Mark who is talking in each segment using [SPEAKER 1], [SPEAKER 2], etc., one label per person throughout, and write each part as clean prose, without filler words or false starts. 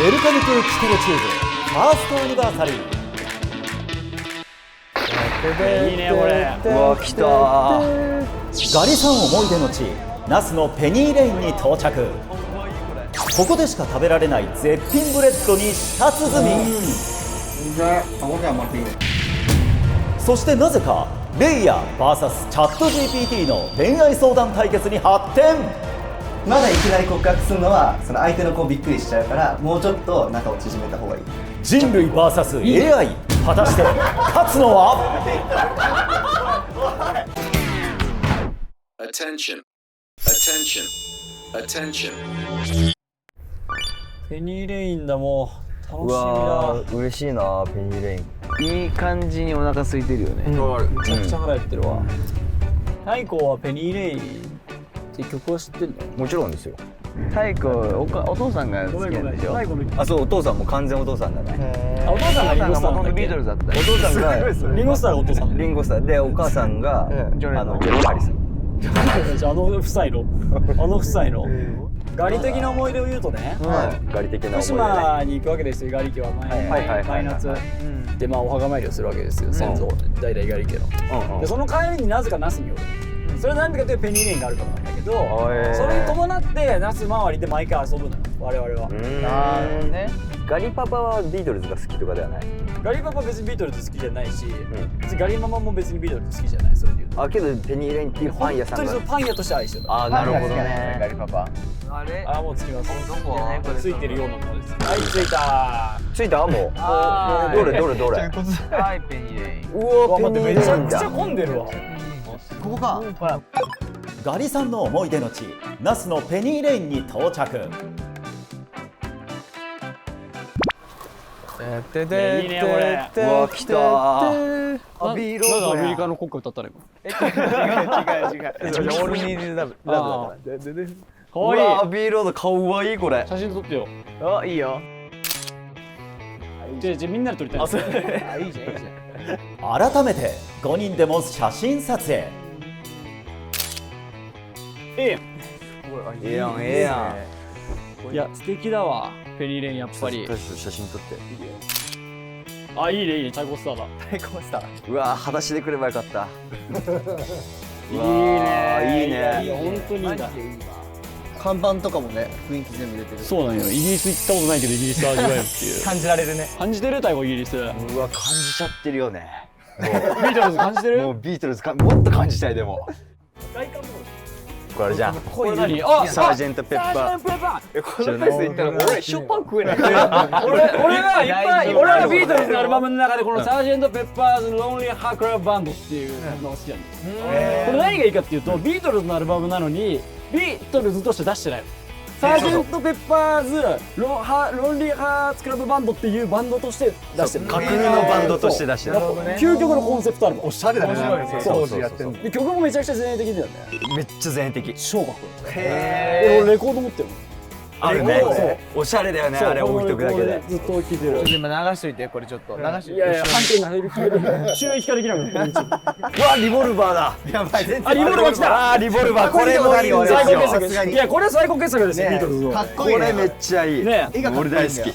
[SPEAKER 1] ウェルカムトゥキテレチューズファーストアニバーサリー。
[SPEAKER 2] いいねこれ。
[SPEAKER 3] うわ来たー。
[SPEAKER 1] ガリさん思い出の地那須のペニーレインに到着。ここでしか食べられない絶品ブレッドに舌鼓。そしてなぜかレイヤー VS チャット GPT の恋愛相談対決に発展。
[SPEAKER 4] まだいきなり告白するのはその相手の子びっくりしちゃうからもうちょっと仲を縮めた方がいい。
[SPEAKER 1] 人類 VS AI 果たして勝つのは。
[SPEAKER 5] Attention. Attention. Attention.
[SPEAKER 2] ペニーレインだもう楽
[SPEAKER 3] う
[SPEAKER 2] し
[SPEAKER 3] わー嬉しいなペニーレイン。いい感じにお腹空いてるよね。
[SPEAKER 2] みだ。めちゃくちゃ腹減ってるわ。太鼓はペニーレインって曲は知ってんの？
[SPEAKER 3] もちろんですよ。太鼓お父さんが好きなんでしょ。
[SPEAKER 2] 太鼓の
[SPEAKER 3] あそうお父さんも完全お父さんだね。
[SPEAKER 2] お父さんがリンゴスターなんだっけ？
[SPEAKER 3] ビートルズだった。お父さんが
[SPEAKER 2] リンゴスターがお父さん。
[SPEAKER 3] リンゴスターでお母さんがジョレハリス。
[SPEAKER 2] あの夫妻のガリ的な思い出を言うとね、
[SPEAKER 3] ガリ的な思い出ね。
[SPEAKER 2] 福島に行くわけですよ。ガリ家は毎夏でお墓参りをするわけですよ。先祖代々ガリ家の。でその帰りになぜか那須に寄る。それは何でかというとペニーレインがあるからなんだけど、それに伴って那須周りで毎回遊ぶのよ我々は。
[SPEAKER 3] ガリパパはビートルズが好きとかではない。
[SPEAKER 2] ガリパパ別にビートルズ好きじゃないし、別にガリママも別にビートルズ好きじゃない。それで言うと
[SPEAKER 3] あけどペニーレインっていうパン屋さんが。
[SPEAKER 2] 本当にそのパン屋として愛してる。
[SPEAKER 3] あなるほどね。ガリパパ。
[SPEAKER 2] あもうつきます。ついてるようなものです。はいついた。
[SPEAKER 3] ついたもう。どれ。
[SPEAKER 6] はいペニーレイン。
[SPEAKER 3] うわペニーレインだ。
[SPEAKER 2] めちゃくちゃ混んでるわ。
[SPEAKER 4] ここか。
[SPEAKER 1] ガリさんの思い出の地那須のペニーレインに到着。
[SPEAKER 2] いいねこれ。
[SPEAKER 3] うわ来たー。
[SPEAKER 6] アビーロ
[SPEAKER 2] なんでアメリカの国歌歌ったの今。
[SPEAKER 6] 違う。オールニーズラブだから。
[SPEAKER 2] かわいい。
[SPEAKER 3] アビーロードかわいいこれ。
[SPEAKER 2] 写真撮ってよ。
[SPEAKER 6] あいいよ。
[SPEAKER 2] じゃみんなで撮りたい。
[SPEAKER 6] いいじゃんいいじゃん。
[SPEAKER 1] 改めて5人でも写真撮影。
[SPEAKER 2] え
[SPEAKER 3] ええやんええやん。
[SPEAKER 2] いや素敵だわペニーレインやっぱり。
[SPEAKER 3] 写真撮って。
[SPEAKER 2] あいいねチャイコスターだ。
[SPEAKER 6] 最高した。
[SPEAKER 3] うわ裸足で来ればよかった。
[SPEAKER 2] いいね
[SPEAKER 3] いいね。
[SPEAKER 2] いや本当にいいんだ。
[SPEAKER 4] 看板とかもね雰囲気全部出てる。
[SPEAKER 2] そうなんよ。イギリス行ったことないけどイギリス味わえるっていう。
[SPEAKER 6] 感じられるね。
[SPEAKER 2] 感じてる太鼓イギリス。
[SPEAKER 3] うわ感じちゃってるよね。
[SPEAKER 2] ビートルズ感じてる？
[SPEAKER 3] もうビートルズもっと感じたいでも。
[SPEAKER 2] 外観も。
[SPEAKER 3] これじゃん。
[SPEAKER 2] これ何？あ
[SPEAKER 3] サージェントペッパー。
[SPEAKER 6] このペースでいったら俺ショパン食えない。
[SPEAKER 2] 俺がいっぱい俺はビートルズのアルバムの中でこのサージェントペッパーズロンリーハークラブバンドっていうのが好きなんです。これ何がいいかっていうとビートルズのアルバムなのにビートルズとして出してない。サージェントペッパーズロンリーハーツクラブバンドっていうバンドとして出してる。
[SPEAKER 3] 架空のバンドとして出してる。
[SPEAKER 2] 究極のコンセプトアルバム。
[SPEAKER 4] おしゃれだね。
[SPEAKER 3] そう
[SPEAKER 4] 当時やってんの。
[SPEAKER 2] で曲もめちゃくちゃ前衛的だよね。
[SPEAKER 3] めっちゃ前的。
[SPEAKER 2] 超かっこいい。俺レコード持ってるもん。
[SPEAKER 3] あるね。おしゃれだよねあれ置いとくだけで。
[SPEAKER 2] ずっと聴いてる。
[SPEAKER 6] 今流しといてこれちょっと流しといて。
[SPEAKER 2] いやいや判定が入る収益化できなくなってる。
[SPEAKER 3] うわリボルバーだ。
[SPEAKER 4] やばい全然。
[SPEAKER 2] あリボルバー来た。
[SPEAKER 3] あリボルバーこれもいいんです
[SPEAKER 2] 最高傑
[SPEAKER 3] よ。
[SPEAKER 2] 作。いやこれ最高傑作ですよビートルズの。
[SPEAKER 4] かっこいいね。
[SPEAKER 3] これめっちゃいい。
[SPEAKER 2] ね
[SPEAKER 4] 絵がかっこいいんだよ
[SPEAKER 3] 俺大好き。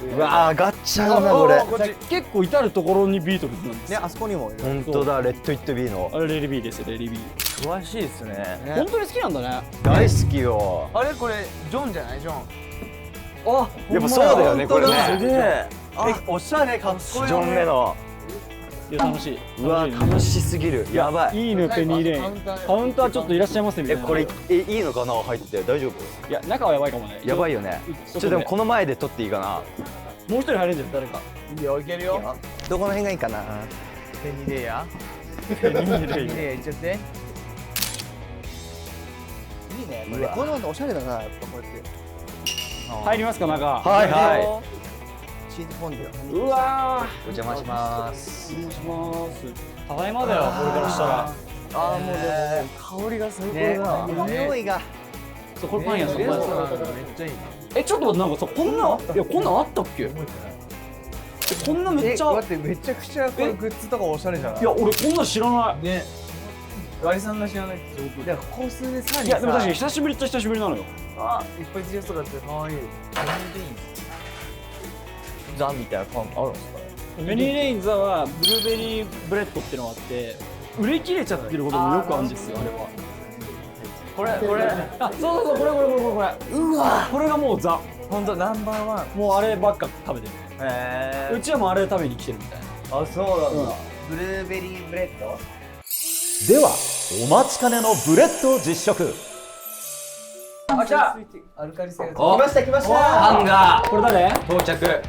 [SPEAKER 3] うわガッチャだなこれ。
[SPEAKER 2] 結構至る所にビートルズなんです
[SPEAKER 4] ねあそこにもいる。
[SPEAKER 3] 本当だレッドイットビーの。
[SPEAKER 2] あれレリビーですよレリビー。
[SPEAKER 6] 詳しいですね。
[SPEAKER 2] 本当に好きなんだね。
[SPEAKER 3] 大好きよ。
[SPEAKER 6] あれこれジョンじゃないジョン。
[SPEAKER 2] あ
[SPEAKER 3] やっぱそうだよねこれ
[SPEAKER 2] す
[SPEAKER 3] ね。
[SPEAKER 2] げえ。
[SPEAKER 4] おしゃれかっこいい。
[SPEAKER 3] ジョンメの。
[SPEAKER 2] いや楽しい。
[SPEAKER 3] うわ楽しすぎる。やばい。
[SPEAKER 2] いいねペニーレイン。カウンターちょっといらっしゃいませみたいな。
[SPEAKER 3] これいいのかな入って大丈夫？
[SPEAKER 2] いや中はやばいかもね。
[SPEAKER 3] やばいよね。でもこの前で撮っていいかな。
[SPEAKER 2] もう一人入れんじゃん誰か。
[SPEAKER 6] いいよいけるよ。
[SPEAKER 4] どこの辺がいいかな。
[SPEAKER 6] ペニーレイヤ
[SPEAKER 2] ペニーレイン。
[SPEAKER 6] ペニーレイヤいっちゃって。
[SPEAKER 4] いいね。これこのおしゃれだなやっぱこうやって。
[SPEAKER 2] 入りますか中。
[SPEAKER 3] はいは
[SPEAKER 4] チーズフォンデュ。
[SPEAKER 2] うわ
[SPEAKER 3] お邪魔します。
[SPEAKER 2] お願いします。ただいまだよこれからしたら。
[SPEAKER 4] ああもうね香りが最高だな。匂いが。
[SPEAKER 2] そうこれパン屋さん。
[SPEAKER 6] めっちゃいいね。
[SPEAKER 2] ちょっと待ってなんかさこんなんあったっけ？こんなめっちゃ
[SPEAKER 6] 待ってめちゃくちゃこれグッズとかおしゃれじゃない。
[SPEAKER 2] いや俺こんなん知らない。
[SPEAKER 6] ね。ガリさんが知らないってすごく。いや、ここ数年さらにさ。
[SPEAKER 2] いやでも確かに久しぶりっちゃ久しぶりなのよ。
[SPEAKER 6] あ、いっぱい T シャツとかあって可愛い。ザみたいな感あるんですかね。
[SPEAKER 2] ベニーレインザはブルーベリーブレッドっていうのがあって売り切れちゃってることもよくあるんですよあれは。
[SPEAKER 6] これ
[SPEAKER 2] あそうそうそうこれうわこれがもうザ
[SPEAKER 6] 本当ナンバーワン。
[SPEAKER 2] もうあればっか食べてる。
[SPEAKER 6] へ
[SPEAKER 2] うちはもうあれ食べに来てるみたいな。
[SPEAKER 6] あ、そうなんだ。
[SPEAKER 4] ブルーベリーブレッド
[SPEAKER 1] ではお待ちかねのブレッドを実食。
[SPEAKER 2] あ来た。
[SPEAKER 6] アルカリ性が。
[SPEAKER 4] 来ました来ました
[SPEAKER 3] パンが
[SPEAKER 2] これ誰？
[SPEAKER 3] 到着。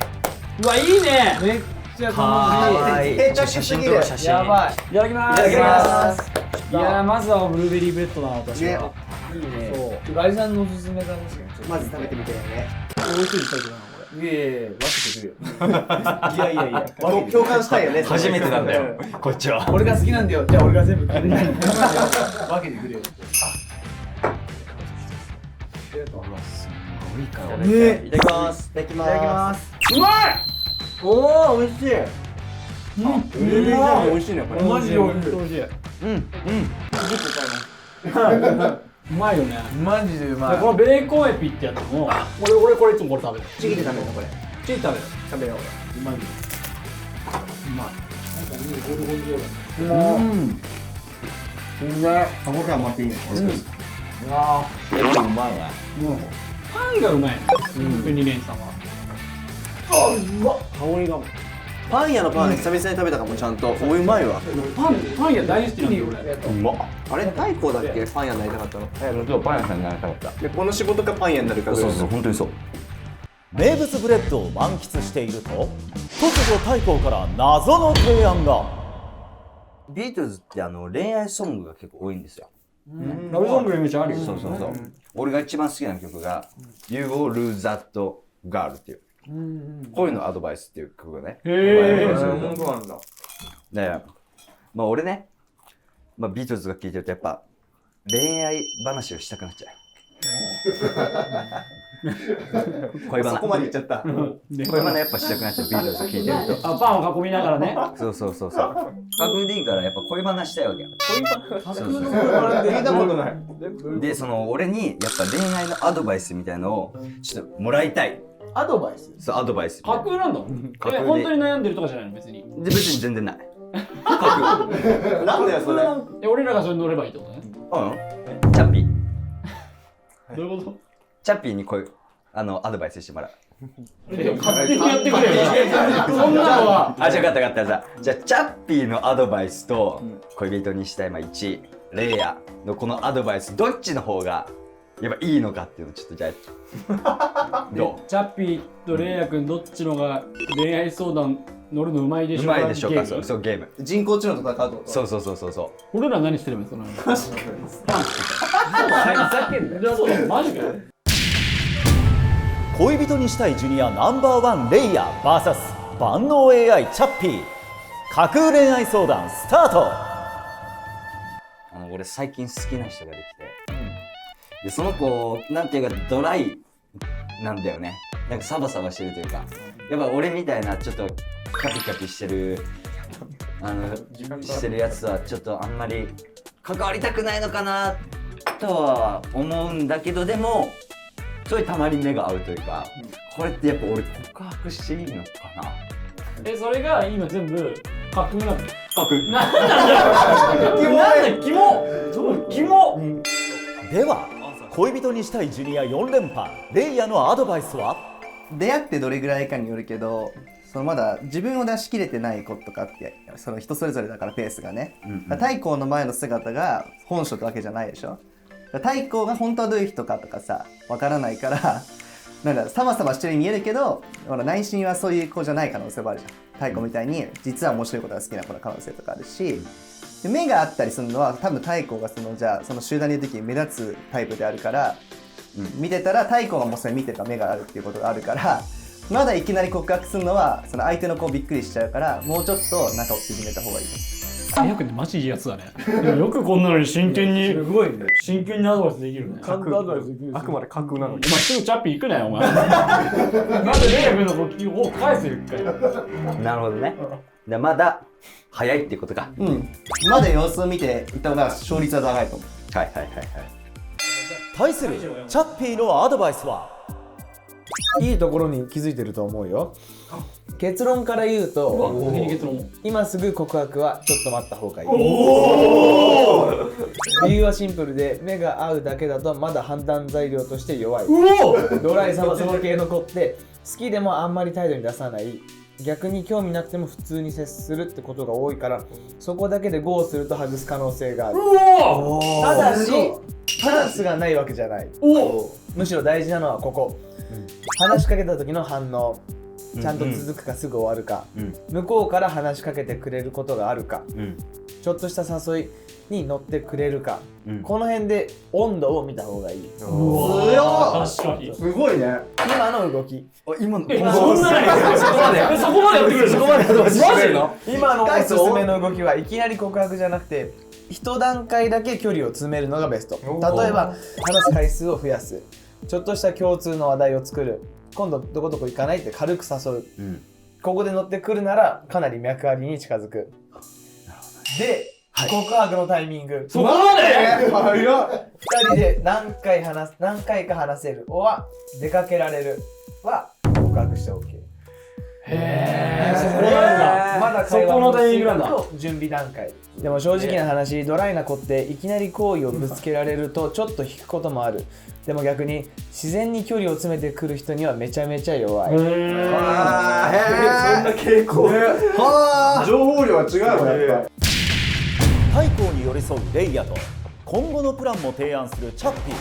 [SPEAKER 2] うわいいね。
[SPEAKER 6] めっちゃ
[SPEAKER 3] はーい。
[SPEAKER 4] 定着すぎる
[SPEAKER 3] 写真。
[SPEAKER 6] やばい。
[SPEAKER 2] いただきます。
[SPEAKER 4] いただきます
[SPEAKER 2] いやーまずはブルーベリーブレッドだな私は。
[SPEAKER 6] いいね。ガリさんのおすすめだね。
[SPEAKER 4] まず食べてみてよね
[SPEAKER 2] 美味しいですよなこれ。
[SPEAKER 6] いやいやいや、分けてくれよ。
[SPEAKER 4] いやいやいや共感したいよね
[SPEAKER 3] 初めてなんだよ。こっちは。
[SPEAKER 6] 俺が好きなんだよ。じゃあ俺が全部くれる。分けてくれよ。
[SPEAKER 3] いいか
[SPEAKER 4] ねいただきますいただきます
[SPEAKER 2] うまい。
[SPEAKER 4] おお美味しいブルーベリージャム美味しいねこれ
[SPEAKER 2] マジで美味しい。うまいよね。
[SPEAKER 6] マジでうまい。
[SPEAKER 2] このベーコンエピってやつも俺これいつもこれ食べる。
[SPEAKER 4] ちぎって食べるのこれ
[SPEAKER 2] チー食べる。
[SPEAKER 4] 食べよう
[SPEAKER 2] うまい。うまい。なんかねゴルゴルゴル。
[SPEAKER 4] 歯応えもあっていいね
[SPEAKER 3] うまいね。
[SPEAKER 2] パンがうまい。ベニーレインさんは。香りが。
[SPEAKER 4] パン屋のパン久々に食べたかもちゃんとおいうまいわ
[SPEAKER 2] パン屋大好きなんだよ俺。
[SPEAKER 3] うまっ。
[SPEAKER 4] あれ太鼓だっけパン屋になりたかったの
[SPEAKER 3] 今日パン屋さんになりたかった。
[SPEAKER 4] でこの仕事がパン屋になるか
[SPEAKER 3] そうそう、本当にそう。
[SPEAKER 1] 名物ブレッドを満喫していると突如太閤から謎の提案が。
[SPEAKER 7] ビートルズって恋愛ソングが結構多いんですよ。
[SPEAKER 2] ラブソングのイメージあるよ。
[SPEAKER 7] そうそうそう。俺が一番好きな曲が You Will Lose That Girl っていう。恋のアドバイスっていう曲がね。
[SPEAKER 2] へえ。
[SPEAKER 6] 本当なんだ。
[SPEAKER 7] で、まあ俺ね、まあビートルズが聴いてるとやっぱ恋愛話をしたくなっちゃう。恋バナ。
[SPEAKER 4] そこまで言っちゃった
[SPEAKER 7] 恋バナやっぱしたくなっちゃう、ビートルズ聴いてると。
[SPEAKER 2] あパンを囲みながらね。
[SPEAKER 7] そうそうそうそう。架空でいいからやっぱ恋バナしたいわけよ。そうそうそう。
[SPEAKER 4] 聞いたことない
[SPEAKER 7] で、俺にやっぱ恋愛のアドバイスみたいのをちょっともらいたい。
[SPEAKER 4] アドバイス
[SPEAKER 7] そう、アドバイス。
[SPEAKER 2] 架空なんだもん。
[SPEAKER 7] 架空で
[SPEAKER 2] 本当に悩んでるとかじゃないの別に。
[SPEAKER 7] で、別に全然ない。架空。
[SPEAKER 4] なんだよそれ
[SPEAKER 2] 俺らがそれに乗ればいいってことね。
[SPEAKER 7] うん。チャッピー。
[SPEAKER 2] どういうこと？
[SPEAKER 7] チャッピーにこういう、アドバイスしてもらう。
[SPEAKER 2] 勝手にやってくれよ。そんなのは。
[SPEAKER 7] あ、じゃあ分かった分かった。じゃあ、チャッピーのアドバイスと、恋人にしたい、まあ1、レイヤのこのアドバイス、どっちの方が、やっぱいいのかっていうのをちょっとじゃあ、ど
[SPEAKER 2] チャッピーとレイヤ君どっちのが恋愛相談乗るのうまいで
[SPEAKER 7] うう
[SPEAKER 2] しょうか？
[SPEAKER 7] まいでしょうか。
[SPEAKER 2] ゲーム
[SPEAKER 7] そう、ゲーム。
[SPEAKER 4] 人工知能と戦うってこと
[SPEAKER 7] そうそうそうそうそう。
[SPEAKER 2] 俺ら何してればいいその。
[SPEAKER 6] ふざけんなよ。
[SPEAKER 2] じゃあそうだマジかよ。
[SPEAKER 1] 恋人にしたいジュニアナンバーワンレイヤー VS 万能 AI チャッピー架空恋愛相談スタート。
[SPEAKER 7] 俺最近好きな人ができて、でその子なんていうかドライなんだよね。なんかサバサバしてるというか、やっぱ俺みたいなちょっとカピカピしてるしてるやつはちょっとあんまり関わりたくないのかなとは思うんだけど、でもすごいたまに目が合うというか、これってやっぱ俺告白していいのかな。
[SPEAKER 2] それが今全部架空なの。
[SPEAKER 7] 架空
[SPEAKER 2] なんだキモ。キモ。
[SPEAKER 1] では恋人にしたいジュニア4連覇レイヤのアドバイスは。
[SPEAKER 4] 出会ってどれぐらいかによるけど、まだ自分を出し切れてない子とかって人それぞれだからペースがね、太閤の前の姿が本性ってわけじゃないでしょ。太閤が本当はどういう人かとかさわからないからなんかサバサバしてるように見えるけど、ほら内心はそういう子じゃない可能性もあるじゃん。太閤みたいに実は面白いことが好きな子の可能性とかあるし、で目があったりするのは多分太閤がその集団にいる時に目立つタイプであるから、見てたら太閤がもうそれ見てた目があるっていうことがあるから、まだいきなり告白するのはその相手の子びっくりしちゃうから、もうちょっと仲を縮めた方がいいと思う。
[SPEAKER 2] レイヤ君ってマジいいやつだね。よくこんなのに真剣に
[SPEAKER 6] すごいね。
[SPEAKER 2] 真剣にアドバイスできるね。
[SPEAKER 6] ちゃんとアドバイスできる。あくまで架空なのに。
[SPEAKER 2] お前すぐチャッピー行くなよお前。なんでレイヤ君の時を返せよ一回。
[SPEAKER 7] なるほどね。でまだ早いってことか。
[SPEAKER 4] うんまだ様子を見ていった方が勝率は高いと思う。
[SPEAKER 7] はいはいはいはい。
[SPEAKER 1] 対するチャッピーのアドバイスは、
[SPEAKER 6] いいところに気づいてると思うよ。結論から言うと、
[SPEAKER 2] 結論
[SPEAKER 6] 今すぐ告白はちょっと待った方がいい。理由はシンプルで、目が合うだけだとまだ判断材料として弱い。ドライサバサバ系の子って好きでもあんまり態度に出さない、逆に興味なくても普通に接するってことが多いから、そこだけでゴーすると外す可能性がある。ただしチャンスがないわけじゃない。むしろ大事なのはここ、話しかけた時の反応、ちゃんと続くかすぐ終わるか、向こうから話しかけてくれることがあるか、ちょっとした誘いに乗ってくれるか、この辺で温度を見た方がいい。
[SPEAKER 2] 確かに
[SPEAKER 4] すごいね。
[SPEAKER 6] 今の動き、
[SPEAKER 7] 今の
[SPEAKER 2] そんなにそこまでやってくれるそこまでやってくれるマジの
[SPEAKER 6] 今のおすすめの動きはいきなり告白じゃなくて、一段階だけ距離を詰めるのがベスト。例えば話す回数を増やす、ちょっとした共通の話題を作る、今度どこどこ行かないって軽く誘う、ここで乗ってくるならかなり脈ありに近づく。で、告白のタイミング、
[SPEAKER 2] そこまで
[SPEAKER 6] 2人で何回か話せるは出かけられるは告白して OK。
[SPEAKER 2] そこなんだ。
[SPEAKER 6] まだ会話
[SPEAKER 2] そこのタイミングなんだ。
[SPEAKER 6] と準備段階。でも正直な話、ドライな子っていきなり好意をぶつけられるとちょっと引くこともある。でも逆に自然に距離を詰めてくる人にはめちゃめちゃ弱い。
[SPEAKER 4] そんな傾向。情報量は違うわやっぱ。
[SPEAKER 1] 太閤に寄り添うレイヤと今後のプランも提案するチャッピー。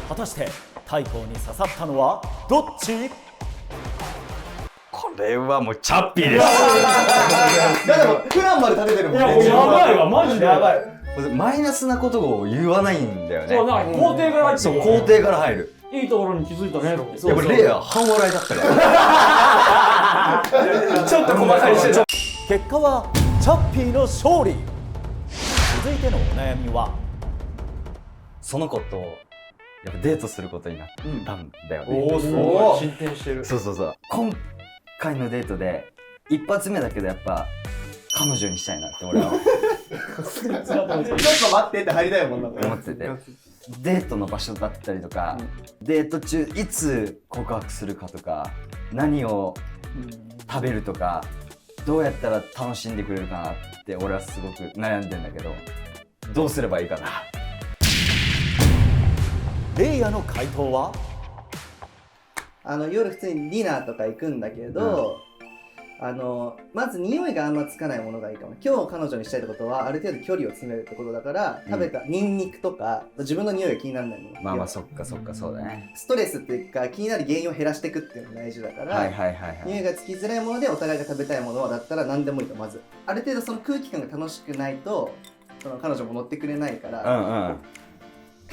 [SPEAKER 1] 果たして太閤に刺さったのはどっち？
[SPEAKER 7] これはもうチャッピーです。
[SPEAKER 4] でもプランまで立ててるもんね。
[SPEAKER 2] やばいわマジで
[SPEAKER 6] やばい。
[SPEAKER 7] マイナスなことを言わないんだよね。
[SPEAKER 2] そうなんか肯定から入って
[SPEAKER 7] そう肯定から入る。
[SPEAKER 2] いいところに気づいたねって。
[SPEAKER 7] いやこれレイヤー半笑いだったから。
[SPEAKER 6] ちょっと細かいしてる。
[SPEAKER 1] 結果はチャッピーの勝利。続いてのお悩みは、
[SPEAKER 7] その子とやっぱデートすることになったんだよね。
[SPEAKER 4] おおすごい。
[SPEAKER 6] 進展してる。
[SPEAKER 7] そうそうそう。今回のデートで一発目だけどやっぱ彼女にしたいなって俺は
[SPEAKER 4] ちょっと待ってって入りたいもんな。
[SPEAKER 7] 思ってて、デートの場所だったりとか、デート中いつ告白するかとか、何を食べるとか、どうやったら楽しんでくれるかなって俺はすごく悩んでんだけど、どうすればいいかな。
[SPEAKER 1] レイヤの回答は、
[SPEAKER 4] 夜普通にディナーとか行くんだけど、まず匂いがあんまつかないものがいいかも。今日彼女にしたいってことはある程度距離を詰めるってことだから、食べたニンニクとか自分の匂いが気にならないもの。
[SPEAKER 7] まあまあそっかそっかそうだね。
[SPEAKER 4] ストレスっていうか気になる原因を減らしていくっていうのが大事だから、
[SPEAKER 7] はいはいはいはい。
[SPEAKER 4] 匂いがつきづらいものでお互いが食べたいものだったら何でもいいと。まずある程度その空気感が楽しくないとその彼女も乗ってくれないから、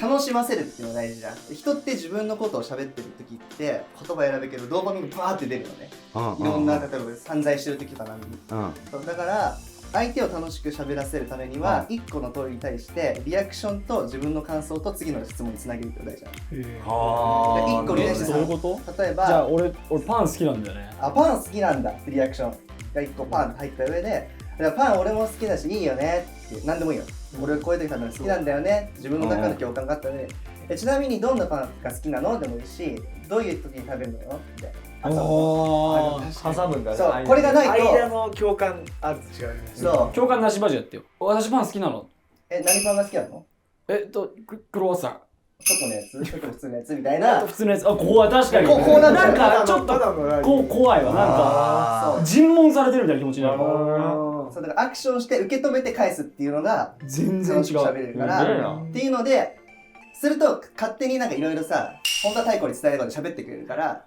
[SPEAKER 4] 楽しませるっていうのが大事じゃん。人って自分のことを喋ってる時って言葉選ぶけどドーパミンバーって出るのね。いろんな例えば散財してる時とかなんで、そうだから相手を楽しく喋らせるためには1個の問いに対してリアクションと自分の感想と次の質問につなげるって大事なの。1個に対して
[SPEAKER 2] どういうこと
[SPEAKER 4] 例えば
[SPEAKER 2] じゃあ俺パン好きなんだよね。
[SPEAKER 4] パン好きなんだってリアクションが1個パンって入った上で、パン俺も好きだしいいよねって何でもいいよ。俺こういう時食べるの好きなんだよね、自分の中の共感があったので、ちなみにどんなパンが好きなのでもいいし、どういう時に食べるのよって。
[SPEAKER 6] 挟むんだね。
[SPEAKER 4] そうこれがないと
[SPEAKER 6] 間の共感あると違うね。
[SPEAKER 4] そう
[SPEAKER 2] 共感なしバジやってよ。私パン好きなの。
[SPEAKER 4] 何パンが好きなの？
[SPEAKER 2] クロワッサン。
[SPEAKER 4] チョコのやつ、ちょっと普通のやつみたいな。
[SPEAKER 2] 普通のやつ。怖い、確かに。
[SPEAKER 4] こうなっちゃう
[SPEAKER 2] なんかちょっと怖いわ。なんか尋問されてるみたいな気持ちになる。
[SPEAKER 4] そうだからアクションして受け止めて返すっていうのが
[SPEAKER 2] 全然違う。
[SPEAKER 4] 楽しく喋れるからっていうのですると勝手になんかいろいろさ、本当は太鼓に伝えることで喋ってくれるから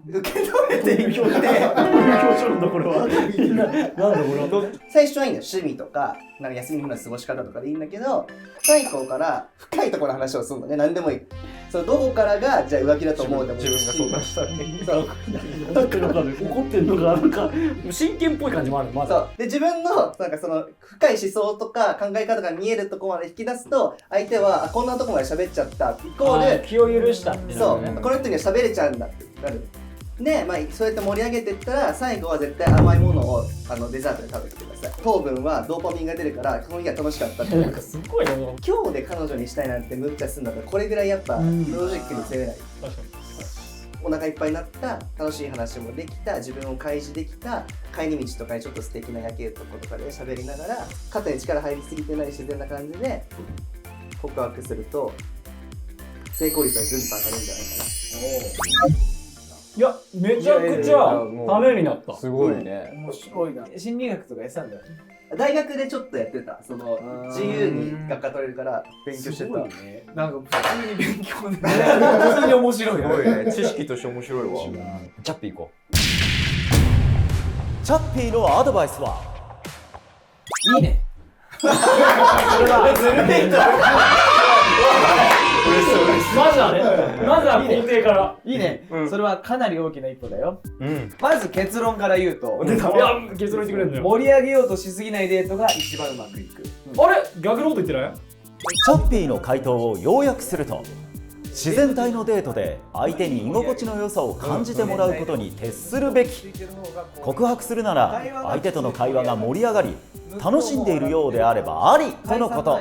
[SPEAKER 4] 受け止めていくって。
[SPEAKER 2] 表情なんだこれは。なんだこれは。
[SPEAKER 4] 最初はいいんだよ。趣味とかなんか休みの日の過ごし方とかでいいんだけど、太鼓から深いところの話をするのね。何でもいい。そのどこからがじゃあ浮気だと思うでもいいし、
[SPEAKER 6] 自分が相談したり。
[SPEAKER 4] そう
[SPEAKER 2] なんか怒ってんのがなんか真剣っぽい感じもある。まだ。
[SPEAKER 4] そうで自分のなんかその深い思想とか考え方が見えるところまで引き出すと、相手はこんなとこまで喋っちゃったイコール
[SPEAKER 2] 気を許したってなるね。
[SPEAKER 4] そうこの人には喋れちゃうんだってなる。で、まあ、そうやって盛り上げていったら最後は絶対甘いものをデザートで食べてください。糖分はドーパミンが出るからこの日が楽しかったって
[SPEAKER 2] なんかすごいよな。
[SPEAKER 4] 今日で彼女にしたいなんて無茶するんだったらこれぐらいやっぱロジックに攻めない。
[SPEAKER 2] 確かに。
[SPEAKER 4] お腹いっぱいになった楽しい話もできた自分を開示できた帰り道とかにちょっと素敵な夜景とことかで喋りながら肩に力入りすぎてない自然な感じで告白すると成功率はぐんと上がるんじゃないかな。
[SPEAKER 2] いや、めちゃくちゃためになった。
[SPEAKER 3] すごいね。
[SPEAKER 6] 面白いな。心理学とかやってたんだよ。
[SPEAKER 4] 大学でちょっとやってた。その自由に学科取れるから勉強してた。
[SPEAKER 6] なんか普通に勉強で、普通に面白いよ。
[SPEAKER 3] すごいね。知識として面白いわ。
[SPEAKER 7] チャッピー行こ
[SPEAKER 1] チャッピーのアドバイスは、
[SPEAKER 6] いいね。
[SPEAKER 2] まずはね、まずは根底から。
[SPEAKER 6] いいね。それはかなり大きな一歩だよ。
[SPEAKER 3] うん。
[SPEAKER 6] まず結論から言うと、
[SPEAKER 2] いや、結論言ってくれんのよ。
[SPEAKER 6] 盛り上げようとしすぎないデートが一番うまくいく。
[SPEAKER 2] あれ逆のこと言ってない？
[SPEAKER 1] チャッピーの回答を要約すると、自然体のデートで相手に居心地の良さを感じてもらうことに徹するべき。告白するなら相手との会話が盛り上がり楽しんでいるようであればありとのこと。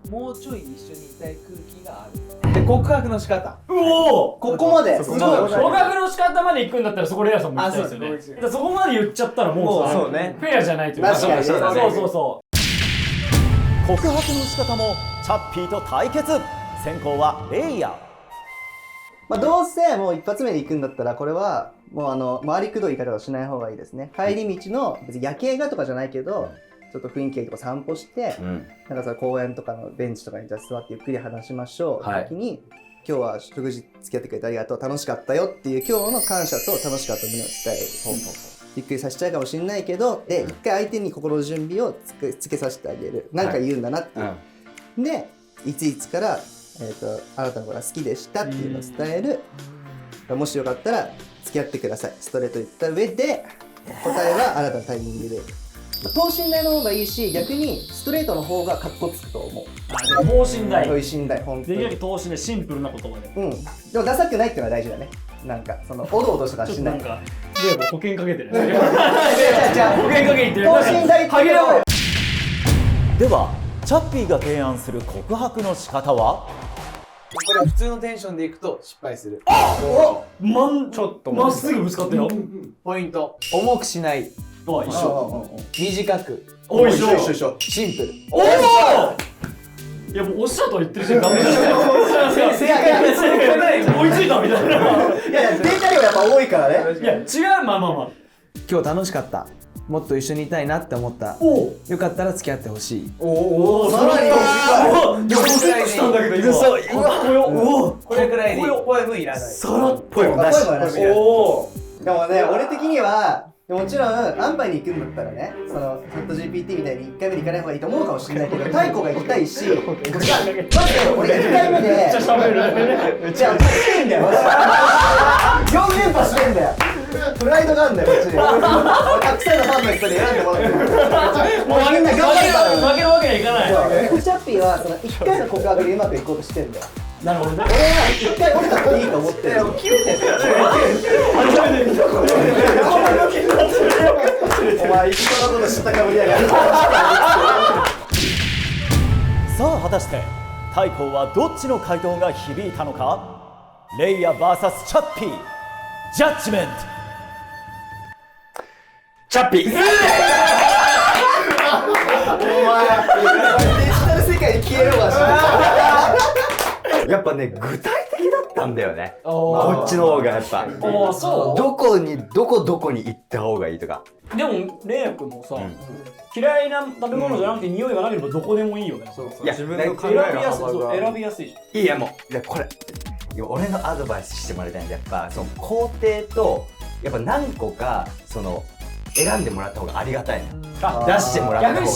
[SPEAKER 6] もうちょい一緒にいたい空気がある。で、告白の仕方。
[SPEAKER 2] おお。
[SPEAKER 4] ここまで。
[SPEAKER 2] 告白の仕方まで行くんだったらそこレアさんも言ったんですよね。だからそこまで言っちゃったらもうさ、
[SPEAKER 3] そうね。
[SPEAKER 2] フェアじゃないというか。
[SPEAKER 4] 確かに
[SPEAKER 2] そうそうそう。
[SPEAKER 1] 告白の仕方もチャッピーと対決。先攻はレイヤ。
[SPEAKER 4] まあどうせもう一発目で行くんだったらこれはもう回りくどい言い方はしない方がいいですね。帰り道の別に夜景がとかじゃないけど、ちょっと雰囲気とか散歩して、なんかその公園とかのベンチとかにじゃあ座ってゆっくり話しましょう。
[SPEAKER 7] はい
[SPEAKER 4] 時に今日は食事付き合ってくれてありがとう、楽しかったよっていう今日の感謝と楽しかった旨を伝える。ゆっくりさせちゃうかもしれないけど、で一回相手に心の準備をつけさせてあげる。何か言うんだなっていう。でいついつからあなたのことが好きでしたっていうのを伝える。もしよかったら付き合ってください。ストレートに言った上で答えはあなたのタイミングで。等身大の方がいいし、逆にストレートの方がカッコつくと思う。
[SPEAKER 2] あ、でも等身大。
[SPEAKER 4] 等身大、本当に。
[SPEAKER 2] できるだけ等身大、シンプルな言葉で。
[SPEAKER 4] うん。でもダサくないっていうのは大事だね。なんかそのおどおどとかしない。
[SPEAKER 2] ちょっとなんか、でも保険かけてる。
[SPEAKER 4] じゃあ
[SPEAKER 2] 保険かけてる。
[SPEAKER 4] 等身大って
[SPEAKER 2] 歯切れを。
[SPEAKER 1] ではチャッピーが提案する告白の仕方は、
[SPEAKER 6] これは普通のテンションでいくと失敗する。
[SPEAKER 2] ちょっとまっすぐぶつかったよ。
[SPEAKER 6] ポイント。重くしない。
[SPEAKER 2] あ、一緒。
[SPEAKER 6] 短く。
[SPEAKER 2] おいしょ。
[SPEAKER 6] シンプル。
[SPEAKER 2] おお。いやもうおっしゃと言ってるしダメじゃん。
[SPEAKER 4] 正解
[SPEAKER 2] 追いついたみたいな。
[SPEAKER 4] いやデータ量やっぱ多いからね。
[SPEAKER 2] いや違う、まあまあまあ。
[SPEAKER 6] 今日楽しかった。もっと一緒にいたいなって思った。よかったら付き合ってほしい。
[SPEAKER 2] おお、さらに。ドキッとしたんだけど今。
[SPEAKER 6] そう。
[SPEAKER 2] おお。
[SPEAKER 6] これくらいでポエムいらない。
[SPEAKER 2] さらっ
[SPEAKER 4] ぽいもんなし。
[SPEAKER 2] おお。
[SPEAKER 4] でもね、俺的にはもちろん安牌に行くんだったらね、そのチャット GPT みたいに1回目に行かない方がいいと思うかもしれないけど、太鼓が行きたいし、じゃあ待って俺1回目で
[SPEAKER 2] めっちゃ喋る。
[SPEAKER 4] じゃあしてんだよ4連覇してんだよ。プライドがあるんだよこっちに。たくさんのファンの人に選んでもらってる。もうみんな頑張るから
[SPEAKER 2] 負けるわけにはいかない。
[SPEAKER 4] チャッピーはその1回の告白でうまくいこうとしてんだよ。
[SPEAKER 2] なるほどね。
[SPEAKER 4] 俺は1回折れたっていいと思ってる。切れてる。お前一緒のこと知ったかぶりやがる。
[SPEAKER 1] さあ果たして太閤はどっちの回答が響いたのか。レイヤ VS チャッピー、ジャッジメント。
[SPEAKER 7] チャッピー。
[SPEAKER 4] お前デジタル世界に消えろわし。
[SPEAKER 7] やっぱね、具体的だったんだよね。こっちの方がやっぱ。
[SPEAKER 2] ああ、そう。
[SPEAKER 7] どこに行った方がいいとか。
[SPEAKER 2] でもレイヤ君もさ、嫌いな食べ物じゃなくて匂いがなければどこでもいいよね。
[SPEAKER 7] いや、
[SPEAKER 3] 自分の考
[SPEAKER 2] 選
[SPEAKER 3] える
[SPEAKER 2] びやすい、
[SPEAKER 3] 幅が
[SPEAKER 2] 選びやすいじゃん。
[SPEAKER 7] いやもう、いやこれ、俺のアドバイスしてもらいたいんで、やっぱその工程と、やっぱ何個かその選んでもらった方がありがたいの。出してもらった方が。逆に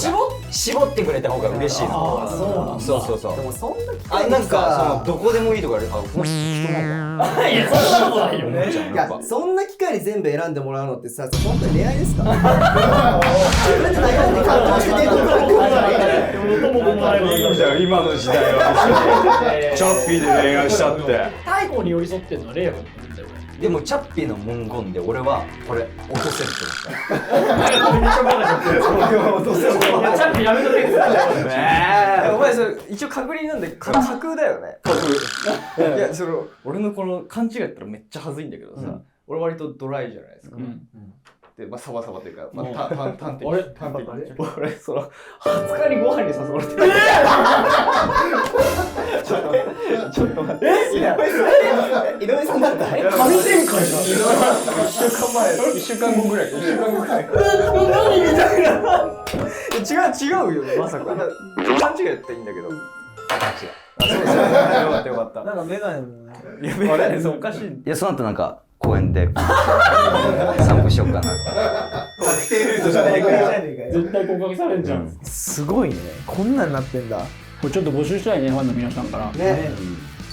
[SPEAKER 7] 絞ってくれた方が嬉しいの。
[SPEAKER 2] ああ、そうなんだ。
[SPEAKER 7] そう。
[SPEAKER 4] でもそんな
[SPEAKER 7] あ、なんかそのどこでもいいとかある。あ、もし人なんだ。
[SPEAKER 2] いや、そんなことないよね。
[SPEAKER 4] いや、そんな機会に全部選んでもらうのってさ、本当に恋愛ですか？自分で悩んで感動してデートプラン組むじゃないから。
[SPEAKER 3] いいじゃん今の時代は。チャッピーで恋愛したって。
[SPEAKER 2] 太鼓に寄り添ってるのはレイヤ君ってよ
[SPEAKER 7] でもチャッピーの文言で俺はこれ落とせると
[SPEAKER 2] 俺。チャッピーやめとけって言ったよ。
[SPEAKER 3] お前それ一応確認なんで架空だよね。いやその俺のこの勘違いやったらめっちゃ恥ずいんだけどさ、俺割とドライじゃないですか。でまあサバサバというか、まあ端的に俺その20日にご飯に誘われてる。ちょっと待って。
[SPEAKER 4] 井上さんだった
[SPEAKER 3] 神展開じゃん。1週間後ぐらい。1週間後ぐらい。何みたいな。違うよね、まさか。勘違いやったらいいんだけど。あ、そうそう。よかったよかった。
[SPEAKER 6] なんかメガネもね。
[SPEAKER 3] いや、メガネそうおかしい。
[SPEAKER 7] いやその後なんか公園で散歩しようかな。
[SPEAKER 4] 確定ルートじゃねえかよ。
[SPEAKER 2] 絶対告白されんじゃん。
[SPEAKER 6] すごいね。こんなんなってんだ。
[SPEAKER 2] これちょっと募集したいね、ファンの皆さんから。
[SPEAKER 1] レイヤ VS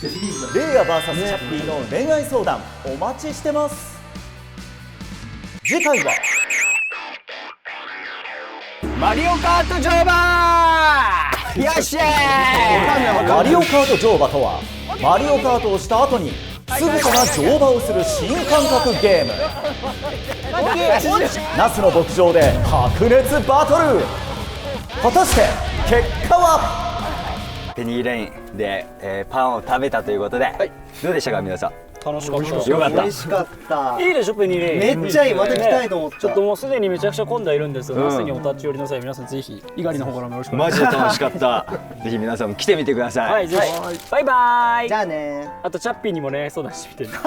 [SPEAKER 1] チャッピーの恋愛相談お待ちしてます。次回は
[SPEAKER 3] マリオカート乗馬よっしゃ
[SPEAKER 1] マリオカート乗馬とはマリオカートをした後にすぐさま乗馬をする新感覚ゲーム。那須の牧場で白熱バトル。果たして結果は。
[SPEAKER 7] ペニーレインで、パンを食べたということで、どうでしたか皆さん。
[SPEAKER 2] 楽しかった。
[SPEAKER 7] よかった。
[SPEAKER 4] 美味しかった。
[SPEAKER 2] いいでしょ、ペニーレイ。
[SPEAKER 4] めっちゃいい。また来たいと思った。
[SPEAKER 2] ちょっともうすでにめちゃくちゃ混んでいるんですよ。那須にお立ち寄りの際、皆さんぜひ、猪狩の方からもよろしくお願い
[SPEAKER 7] マ
[SPEAKER 2] します。
[SPEAKER 7] ジで楽しかった。ぜひ皆さんも来てみてください。
[SPEAKER 2] はい、ぜひ。バイバイ。
[SPEAKER 4] じゃあね。
[SPEAKER 2] あと、チャッピーにも恋愛相談してみてね。